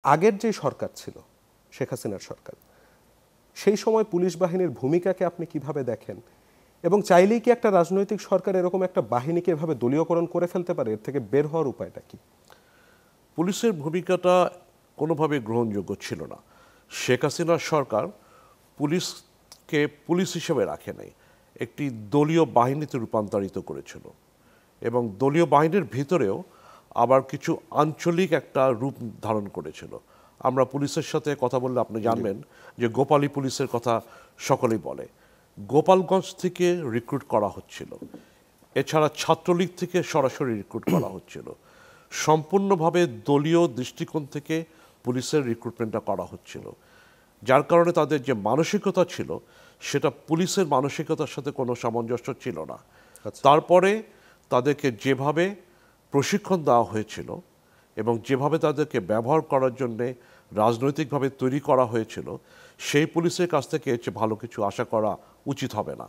আগের যে সরকার ছিল, শেখ হাসিনার সরকার, সেই সময় পুলিশ বাহিনীর ভূমিকাকে আপনি কিভাবে দেখেন? এবং চাইলেই কি একটা রাজনৈতিক সরকার এরকম একটা বাহিনীকে এভাবে দলীয়করণ করে ফেলতে পারে? এর থেকে বের হওয়ার উপায়টা কি? পুলিশের ভূমিকাটা কোনোভাবে গ্রহণযোগ্য ছিল না। শেখ হাসিনার সরকার পুলিশকে পুলিশ হিসেবে রাখে নাই, একটি দলীয় বাহিনীতে রূপান্তরিত করেছিল এবং দলীয় বাহিনীর ভিতরেও আবার কিছু আঞ্চলিক একটা রূপ ধারণ করেছিল। আমরা পুলিশের সাথে কথা বললে আপনি জানবেন যে গোপালী পুলিশের কথা সকলেই বলে। গোপালগঞ্জ থেকে রিক্রুট করা হচ্ছিল, এছাড়া ছাত্রলীগ থেকে সরাসরি রিক্রুট করা হচ্ছিল। সম্পূর্ণভাবে দলীয় দৃষ্টিকোণ থেকে পুলিশের রিক্রুটমেন্টটা করা হচ্ছিল, যার কারণে তাদের যে মানসিকতা ছিল সেটা পুলিশের মানসিকতার সাথে কোনো সামঞ্জস্য ছিল না। তারপরে তাদেরকে যেভাবে প্রশিক্ষণ দেওয়া হয়েছিল এবং যেভাবে তাদেরকে ব্যবহার করার জন্যে রাজনৈতিকভাবে তৈরি করা হয়েছিল, সেই পুলিশের কাছ থেকে এর চেয়ে ভালো কিছু আশা করা উচিত হবে না।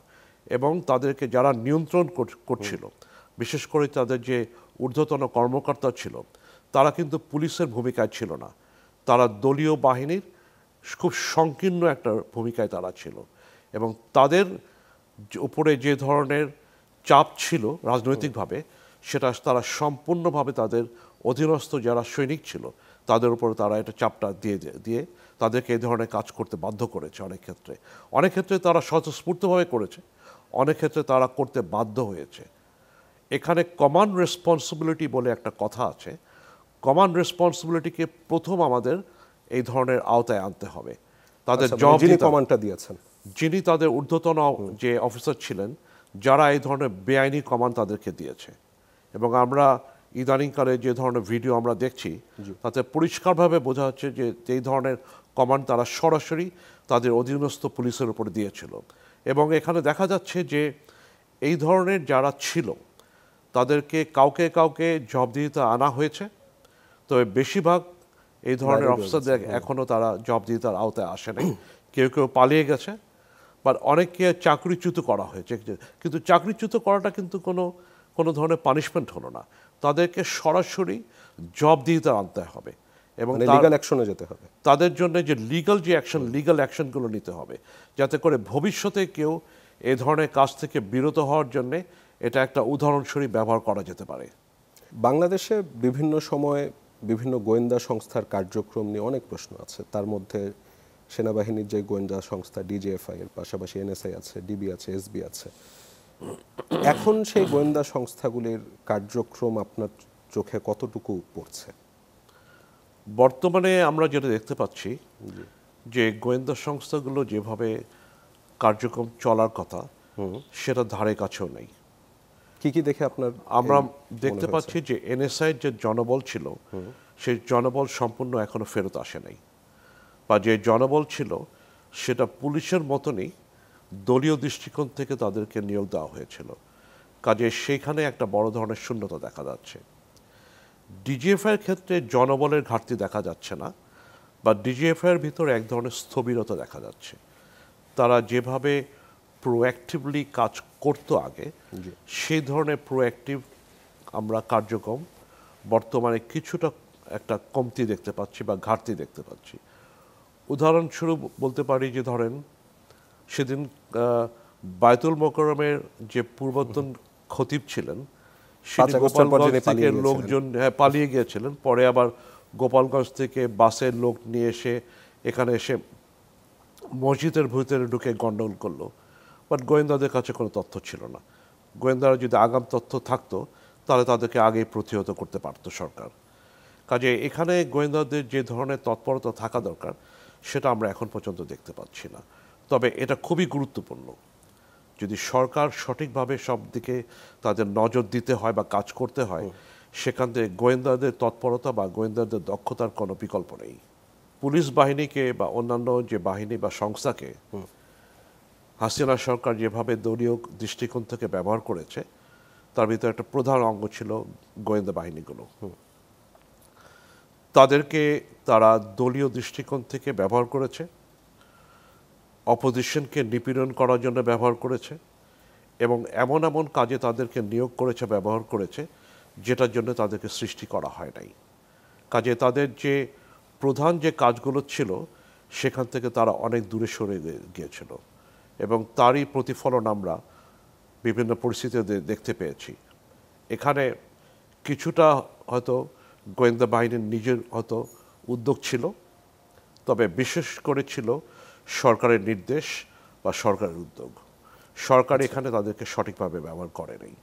এবং তাদেরকে যারা নিয়ন্ত্রণ করছিল, বিশেষ করে তাদের যে ঊর্ধ্বতন কর্মকর্তা ছিল, তারা কিন্তু পুলিশের ভূমিকায় ছিল না, তারা দলীয় বাহিনীর খুব সংকীর্ণ একটা ভূমিকায় তারা ছিল। এবং তাদের উপরে যে ধরনের চাপ ছিল রাজনৈতিকভাবে, সেটা তারা সম্পূর্ণভাবে তাদের অধীনস্থ যারা সৈনিক ছিল তাদের উপর তারা এটা চাপটা দিয়ে তাদেরকে এই ধরনের কাজ করতে বাধ্য করেছে। অনেক ক্ষেত্রে তারা স্বতঃস্ফূর্তভাবে করেছে, অনেক ক্ষেত্রে তারা করতে বাধ্য হয়েছে। এখানে কমান্ড রেসপন্সিবিলিটি বলে একটা কথা আছে। কমান্ড রেসপন্সিবিলিটিকে প্রথম আমাদের এই ধরনের আওতায় আনতে হবে। তাদের জব যিনি কমান্ডটা দিয়েছেন, যিনি তাদের ঊর্ধ্বতন যে অফিসার ছিলেন, যারা এই ধরনের বেআইনি কমান্ড তাদেরকে দিয়েছে। এবং আমরা ইদানিংকালে যে ধরনের ভিডিও আমরা দেখছি, তাতে পরিষ্কারভাবে বোঝা যাচ্ছে যে এই ধরনের কমান্ড তারা সরাসরি তাদের অধীনস্থ পুলিশের উপর দিয়েছিল। এবং এখানে দেখা যাচ্ছে যে এই ধরনের যারা ছিল তাদেরকে কাউকে কাউকে জবাবদিহিতে আনা হয়েছে, তবে বেশিরভাগ এই ধরনের অফিসারদের এখনও তারা জবাবদিহিতার আওতায় আসে নাই। কেউ কেউ পালিয়ে গেছে, বা অনেককে চাকরিচ্যুত করা হয়েছে। কিন্তু চাকরিচ্যুত করাটা কিন্তু কোনো ধরনের পানিশমেন্ট হলো না, তাদেরকে সরাসরি জবাবদিহিতা আনতে হবে এবং লিগ্যাল অ্যাকশনে যেতে হবে। তাদের জন্য যে লিগ্যাল অ্যাকশনগুলো নিতে হবে, যাতে করে ভবিষ্যতে কেউ এ ধরনের কাজ থেকে বিরত হওয়ার জন্যে এটা একটা উদাহরণস্বরূপ ব্যবহার করা যেতে পারে। বাংলাদেশে বিভিন্ন সময়ে বিভিন্ন গোয়েন্দা সংস্থার কার্যক্রম নিয়ে অনেক প্রশ্ন আছে। তার মধ্যে সেনাবাহিনীর যে গোয়েন্দা সংস্থা ডিজিএফআই, এর পাশাপাশি এনএসআই আছে, ডিবি আছে, এসবি আছে। এখন সেই গোয়েন্দা সংস্থাগুলির কার্যক্রম আপনার চোখে কতটুকু পড়ছে? বর্তমানে আমরা যেটা দেখতে পাচ্ছি যে গোয়েন্দা সংস্থাগুলো যেভাবে কার্যক্রম চলার কথা সেটা ধারে কাছেও নেই। কি কি দেখে আপনার? আমরা দেখতে পাচ্ছি যে এনএসআই যে জনবল ছিল, সেই জনবল সম্পূর্ণ এখনো ফেরত আসে নাই, বা যে জনবল ছিল সেটা পুলিশের মতনই দলীয় দৃষ্টিকোণ থেকে তাদেরকে নিয়োগ দেওয়া হয়েছিল। কাজে সেইখানে একটা বড় ধরনের শূন্যতা দেখা যাচ্ছে। ডিজিএফআইয়ের ক্ষেত্রে জনবলের ঘাটতি দেখা যাচ্ছে না, বা ডিজিএফআইয়ের ভিতরে এক ধরনের স্থবিরতা দেখা যাচ্ছে। তারা যেভাবে প্রোঅ্যাক্টিভলি কাজ করতো আগে, সেই ধরনের প্রোঅ্যাক্টিভ আমরা কার্যক্রম বর্তমানে কিছুটা একটা কমতি দেখতে পাচ্ছি বা ঘাটতি দেখতে পাচ্ছি। উদাহরণস্বরূপ বলতে পারি যে ধরেন সেদিন বায়তুল মোকাররমের যে পূর্বতন খতিব ছিলেন, সেদিন গোপালগঞ্জ থেকে লোকজন পালিয়ে গিয়েছিলেন, পরে আবার গোপালগঞ্জ থেকে বাসের লোক নিয়ে এসে এখানে এসে মসজিদের ভিতরে ঢুকে গন্ডগোল করলো। বাট গোয়েন্দাদের কাছে কোনো তথ্য ছিল না। গোয়েন্দারা যদি আগাম তথ্য থাকতো তাহলে তাদেরকে আগেই প্রতিহত করতে পারত সরকার। কাজে এখানে গোয়েন্দাদের যে ধরনের তৎপরতা থাকা দরকার সেটা আমরা এখন পর্যন্ত দেখতে পাচ্ছি না। তবে এটা খুবই গুরুত্বপূর্ণ, যদি সরকার সঠিকভাবে সব দিকে তাদের নজর দিতে হয় বা কাজ করতে হয়, সেখান থেকে গোয়েন্দাদের তৎপরতা বা গোয়েন্দাদের দক্ষতার কোনো বিকল্প নেই। পুলিশ বাহিনীকে বা অন্যান্য যে বাহিনী বা সংস্থাকে হাসিনা সরকার যেভাবে দলীয় দৃষ্টিকোণ থেকে ব্যবহার করেছে, তার ভিতরে একটা প্রধান অঙ্গ ছিল গোয়েন্দা বাহিনীগুলো। তাদেরকে তারা দলীয় দৃষ্টিকোণ থেকে ব্যবহার করেছে, অপোজিশনকে নিপীড়ন করার জন্য ব্যবহার করেছে, এবং এমন এমন কাজে তাদেরকে নিয়োগ করেছে, ব্যবহার করেছে, যেটার জন্য তাদেরকে সৃষ্টি করা হয় নাই। কাজে তাদের যে প্রধান যে কাজগুলো ছিল সেখান থেকে তারা অনেক দূরে সরে গিয়েছিল এবং তারই প্রতিফলন আমরা বিভিন্ন পরিস্থিতিতে দেখতে পেয়েছি। এখানে কিছুটা হয়তো গোয়েন্দা বাহিনীর নিজের হয়তো উদ্যোগ ছিল, তবে বিশেষ করে ছিল সরকারের নির্দেশ বা সরকারের উদ্যোগ। সরকার এখানে তাদেরকে সঠিকভাবে ব্যবহার করে নাই।